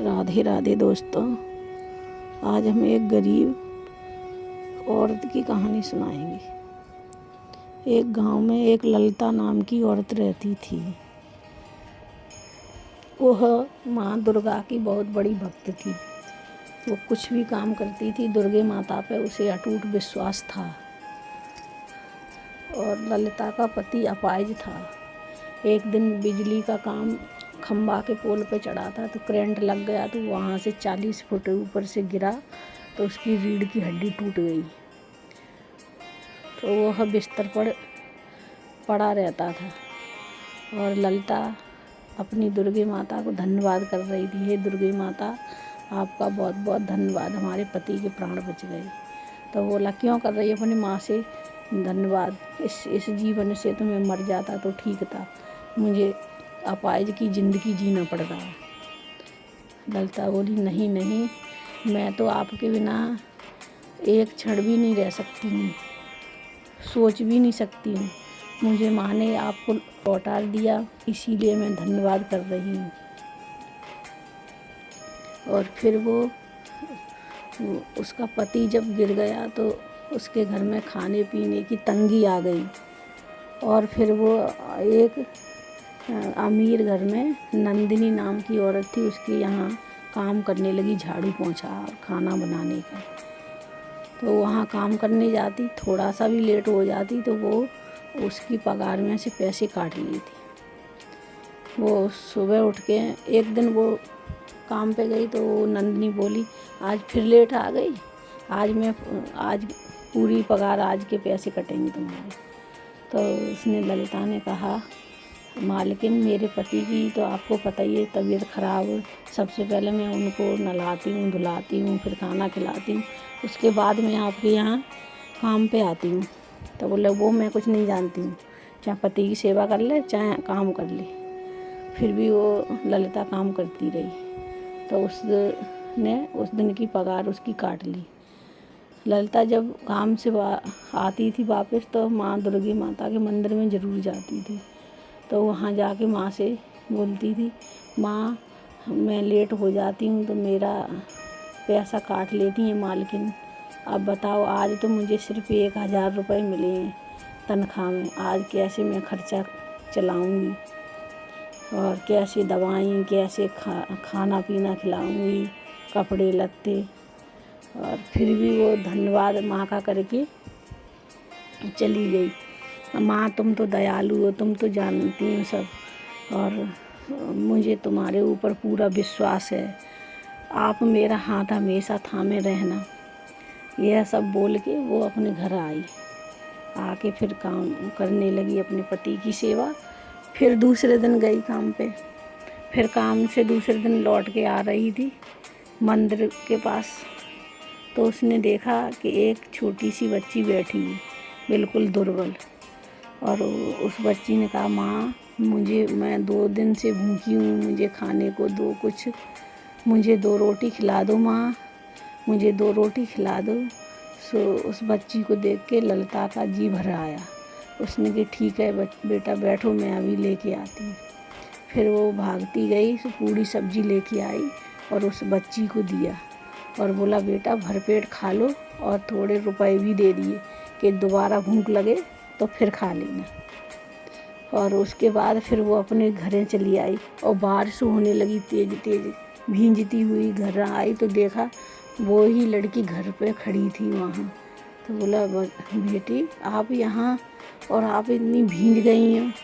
राधे राधे दोस्तों। आज हम एक गरीब औरत की कहानी सुनाएंगे। एक गांव में एक ललिता नाम की औरत रहती थी। वह माँ दुर्गा की बहुत बड़ी भक्त थी। वो कुछ भी काम करती थी, दुर्गे माता पे उसे अटूट विश्वास था। और ललिता का पति अपाहिज था। एक दिन बिजली का काम खंबा के पोल पे चढ़ा था, तो करंट लग गया, तो वहाँ से 40 फुट ऊपर से गिरा, तो उसकी रीढ़ की हड्डी टूट गई। तो वह बिस्तर पर पड़ा रहता था और ललिता अपनी दुर्गे माता को धन्यवाद कर रही थी। हे दुर्गे माता, आपका बहुत बहुत धन्यवाद, हमारे पति के प्राण बच गए। तो बोला, क्यों कर रही है अपनी माँ से धन्यवाद? इस जीवन से तो मैं मर जाता तो ठीक था, मुझे अपाहिज की ज़िंदगी जीना पड़ रहा है। ललिता बोली, नहीं नहीं, मैं तो आपके बिना एक क्षण भी नहीं रह सकती हूँ, सोच भी नहीं सकती हूँ। मुझे माँ ने आपको लौटा दिया, इसीलिए मैं धन्यवाद कर रही हूँ। और फिर उसका पति जब गिर गया तो उसके घर में खाने पीने की तंगी आ गई। और फिर वो एक अमीर घर में नंदिनी नाम की औरत थी, उसके यहाँ काम करने लगी, झाड़ू पोंछा और खाना बनाने का। तो वहाँ काम करने जाती, थोड़ा सा भी लेट हो जाती तो वो उसकी पगार में से पैसे काट लेती। वो सुबह उठ के एक दिन वो काम पे गई तो नंदिनी बोली, आज फिर लेट आ गई, आज पूरी पगार, आज के पैसे कटेंगे तुम्हारे। तो उसने ललिता ने कहा, मालकिन, मेरे पति की तो आपको पता ही है तबीयत ख़राब। सबसे पहले मैं उनको नहलाती हूँ, धुलाती हूँ, फिर खाना खिलाती हूँ, उसके बाद मैं आपके यहाँ काम पे आती हूँ। तो बोले, वो मैं कुछ नहीं जानती हूँ, चाहे पति की सेवा कर ले चाहे काम कर ले। फिर भी वो ललिता काम करती रही। तो उसने उस दिन की पगार उसकी काट ली। ललिता जब काम से आती थी वापस, तो माँ दुर्गे माता के मंदिर में ज़रूर जाती थी। तो वहाँ जाके माँ से बोलती थी, माँ, मैं लेट हो जाती हूँ तो मेरा पैसा काट लेती हैं मालकिन। अब बताओ, आज तो मुझे सिर्फ 1000 रुपये मिले हैं तनख्वाह में, आज कैसे मैं खर्चा चलाऊँगी और कैसे दवाएं, कैसे खाना पीना खिलाऊँगी, कपड़े लत्ते। और फिर भी वो धन्यवाद माँ का करके चली गई। माँ, तुम तो दयालु हो, तुम तो जानती हो सब, और मुझे तुम्हारे ऊपर पूरा विश्वास है, आप मेरा हाथ हमेशा थामे रहना। यह सब बोल के वो अपने घर आई। आके फिर काम करने लगी, अपने पति की सेवा। फिर दूसरे दिन गई काम पे। फिर काम से दूसरे दिन लौट के आ रही थी मंदिर के पास, तो उसने देखा कि एक छोटी सी बच्ची बैठी हुई, बिल्कुल दुर्बल। और उस बच्ची ने कहा, माँ, मैं 2 दिन से भूखी हूँ, मुझे खाने को दो, कुछ मुझे 2 रोटी खिला दो माँ, मुझे 2 रोटी खिला दो। सो उस बच्ची को देख के ललिता का जी भर आया। उसने कहा, ठीक है बेटा, बैठो, मैं अभी लेके आती हूँ। फिर वो भागती गई, पूरी सब्जी लेके आई और उस बच्ची को दिया और बोला, बेटा भरपेट खा लो, और थोड़े रुपए भी दे दिए कि दोबारा भूख लगे तो फिर खा लेना। और उसके बाद फिर वो अपने घर चली आई और बारिश होने लगी तेज तेज। भींजती हुई घर आई तो देखा वो ही लड़की घर पे खड़ी थी वहाँ। तो बोला, बेटी, आप यहाँ और आप इतनी भींज गई हैं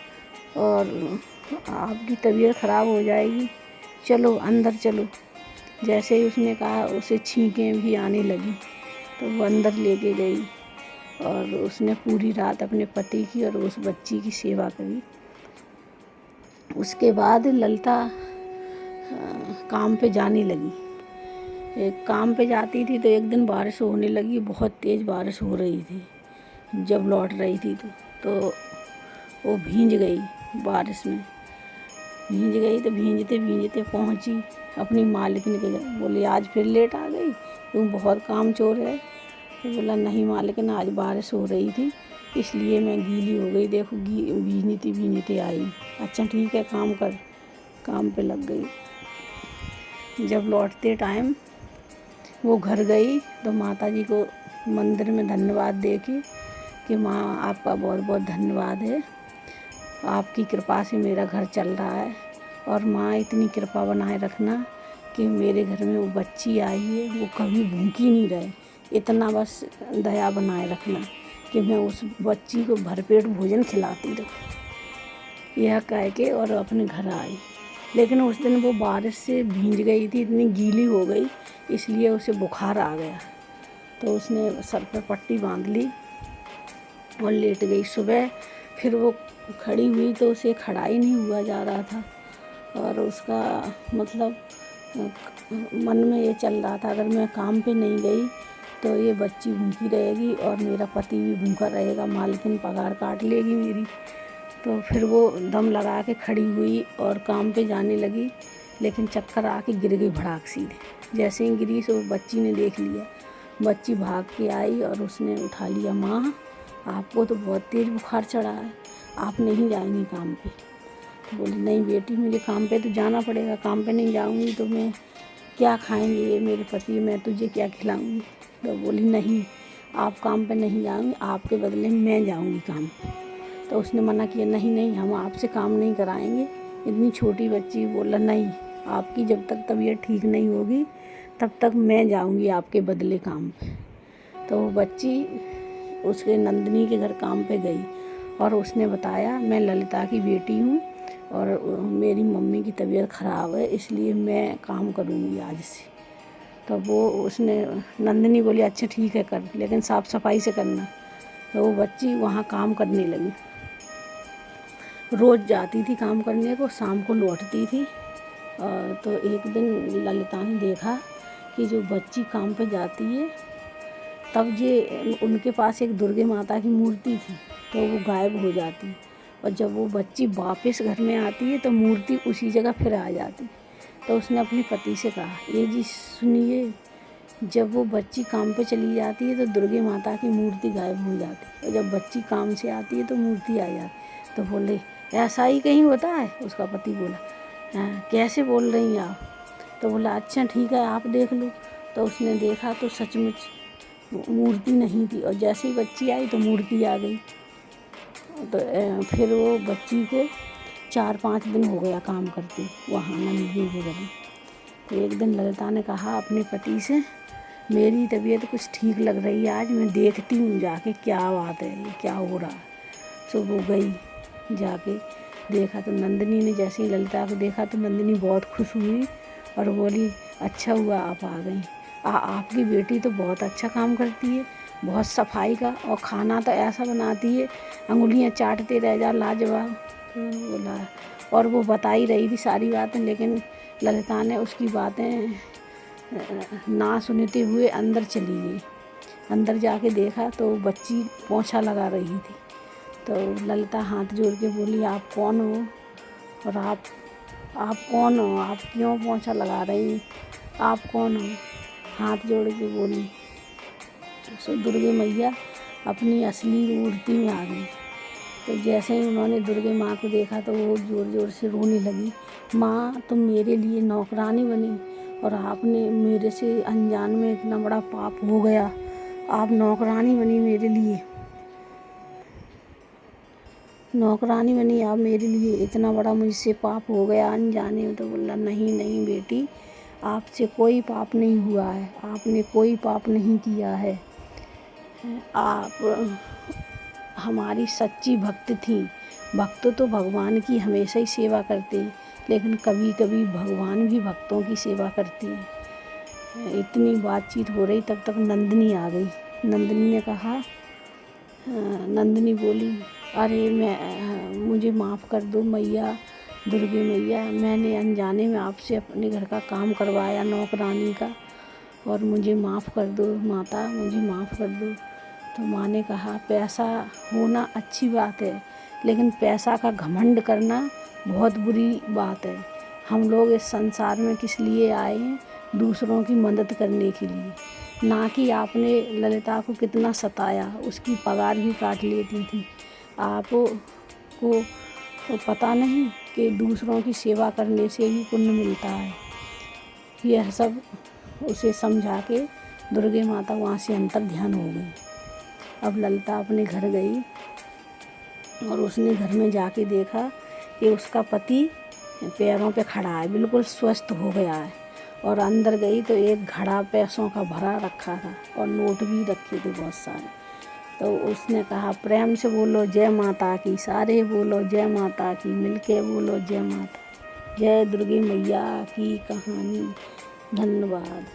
और आपकी तबीयत ख़राब हो जाएगी, चलो अंदर चलो। जैसे ही उसने कहा, उसे छींकें भी आने लगी। तो वो अंदर लेके गई और उसने पूरी रात अपने पति की और उस बच्ची की सेवा करी। उसके बाद ललिता काम पे जाने लगी। काम पे जाती थी तो एक दिन बारिश होने लगी, बहुत तेज़ बारिश हो रही थी। जब लौट रही थी तो वो भींज गई बारिश में। भींज गई तो भींजते भींजते पहुंची अपनी मालिकिन के घर। बोली, आज फिर लेट आ गई, तुम बहुत काम चोर है। तो बोला, नहीं मालिकिन, आज बारिश हो रही थी इसलिए मैं गीली हो गई, देखो भींजती भींजती आई। अच्छा ठीक है, काम कर। काम पे लग गई। जब लौटते टाइम वो घर गई तो माता जी को मंदिर में धन्यवाद दे के कि माँ आपका बहुत बहुत धन्यवाद है, आपकी कृपा से मेरा घर चल रहा है, और माँ इतनी कृपा बनाए रखना कि मेरे घर में वो बच्ची आई है वो कभी भूखी नहीं रहे, इतना बस दया बनाए रखना कि मैं उस बच्ची को भरपेट भोजन खिलाती रहूँ। यह कह के और अपने घर आई। लेकिन उस दिन वो बारिश से भींज गई थी, इतनी गीली हो गई, इसलिए उसे बुखार आ गया। तो उसने सर पर पट्टी बांध ली और लेट गई। सुबह फिर वो खड़ी हुई तो उसे खड़ा ही नहीं हुआ जा रहा था, और उसका मतलब मन में ये चल रहा था, अगर मैं काम पे नहीं गई तो ये बच्ची भूखी रहेगी और मेरा पति भी भूखा रहेगा, मालकिन पगार काट लेगी मेरी। तो फिर वो दम लगा के खड़ी हुई और काम पे जाने लगी, लेकिन चक्कर आके गिर गई भड़ाक सीधे। जैसे ही गिरी तो बच्ची ने देख लिया, बच्ची भाग के आई और उसने उठा लिया, माँ आपको तो बहुत तेज़ बुखार चढ़ा है, आप नहीं जाएंगी काम पे। तो बोली नहीं बेटी, मुझे काम पे तो जाना पड़ेगा, काम पे नहीं जाऊंगी तो मैं क्या खाएंगे ये मेरे पति, मैं तुझे क्या खिलाऊंगी। तो बोली नहीं, आप काम पे नहीं जाऊंगी, आपके बदले मैं जाऊंगी काम पे। तो उसने मना किया, नहीं नहीं हम आपसे काम नहीं कराएंगे, इतनी छोटी बच्ची। बोला नहीं, आपकी जब तक तबीयत ठीक नहीं होगी तब तक मैं जाऊंगी आपके बदले काम पे। तो वो बच्ची उसके नंदिनी के घर काम पे गई और उसने बताया, मैं ललिता की बेटी हूँ और मेरी मम्मी की तबीयत ख़राब है, इसलिए मैं काम करूँगी आज से। तो वो उसने नंदिनी बोली अच्छा ठीक है कर, लेकिन साफ़ सफाई से करना। तो वो बच्ची वहाँ काम करने लगी, रोज़ जाती थी काम करने को, शाम को लौटती थी। तो एक दिन ललिता ने देखा कि जो बच्ची काम पे जाती है, तब ये उनके पास एक दुर्गे माता की मूर्ति थी, तो वो गायब हो जाती, और जब वो बच्ची वापस घर में आती है तो मूर्ति उसी जगह फिर आ जाती। तो उसने अपने पति से कहा, ये जी सुनिए, जब वो बच्ची काम पे चली जाती है तो दुर्गे माता की मूर्ति गायब हो जाती है, और जब बच्ची काम से आती है तो मूर्ति आ जाती। तो बोले ऐसा ही कहीं होता है। उसका पति बोला हाँ, कैसे बोल रही हैं आप। तो बोला अच्छा ठीक है आप देख लो। तो उसने देखा तो सचमुच मूर्ति नहीं थी, और जैसे ही बच्ची आई तो मूर्ति आ गई। तो फिर वो बच्ची को 4-5 दिन हो गया काम करते वहाँ नंदिनी के घर में। तो एक दिन ललिता ने कहा अपने पति से, मेरी तबीयत कुछ ठीक लग रही है आज, मैं देखती हूँ जाके क्या बात है, ये क्या हो रहा है। सो वो गई, जाके देखा तो नंदिनी ने जैसे ही ललिता को देखा तो नंदिनी बहुत खुश हुई और बोली अच्छा हुआ आप आ गई, आपकी बेटी तो बहुत अच्छा काम करती है, बहुत सफाई का, और खाना तो ऐसा बनाती है अंगुलियां चाटते रह जा, लाजवाब। तो बोला, और वो बता ही रही थी सारी बातें, लेकिन ललिता ने उसकी बातें ना सुनते हुए अंदर चली गई। अंदर जाके देखा तो बच्ची पोंछा लगा रही थी। तो ललिता हाथ जोड़ के बोली आप कौन हो, और आप कौन हो, आप क्यों पोंछा लगा रही, आप कौन हो। हाथ जोड़ के बोली। सो दुर्गे मैया अपनी असली मूर्ति में आ गई। तो जैसे ही उन्होंने दुर्गे माँ को देखा तो वो ज़ोर ज़ोर से रोने लगी, माँ तुम मेरे लिए नौकरानी बनी और आपने मेरे से अनजान में इतना बड़ा पाप हो गया, आप नौकरानी बनी मेरे लिए, नौकरानी बनी आप मेरे लिए, इतना बड़ा मुझसे पाप हो गया अनजाने में। तो बोला नहीं नहीं बेटी, आपसे कोई पाप नहीं हुआ है, आपने कोई पाप नहीं किया है, आप हमारी सच्ची भक्त थी। भक्त तो भगवान की हमेशा ही सेवा करते हैं, लेकिन कभी कभी भगवान भी भक्तों की सेवा करते हैं। इतनी बातचीत हो रही तब तक नंदिनी आ गई। नंदिनी ने कहा, नंदिनी बोली अरे मुझे माफ़ कर दो मैया, दुर्गे मैया, मैंने अनजाने में आपसे अपने घर का काम करवाया नौकरानी का, और मुझे माफ़ कर दो माता, मुझे माफ़ कर दो। तो माँ ने कहा पैसा होना अच्छी बात है, लेकिन पैसा का घमंड करना बहुत बुरी बात है। हम लोग इस संसार में किस लिए आए हैं, दूसरों की मदद करने के लिए, ना कि आपने ललिता को कितना सताया, उसकी पगार भी काट लेती थी। आपको तो पता नहीं कि दूसरों की सेवा करने से ही पुण्य मिलता है। यह सब उसे समझा के दुर्गे माता वहाँ से अंतर ध्यान हो गई। अब ललिता अपने घर गई और उसने घर में जाके देखा कि उसका पति पैरों पे खड़ा है, बिल्कुल स्वस्थ हो गया है। और अंदर गई तो एक घड़ा पैसों का भरा रखा था और नोट भी रखे थे बहुत सारे। तो उसने कहा, प्रेम से बोलो जय माता की, सारे बोलो जय माता की, मिलके बोलो जय माता, जय दुर्गे मैया की कहानी। धन्यवाद।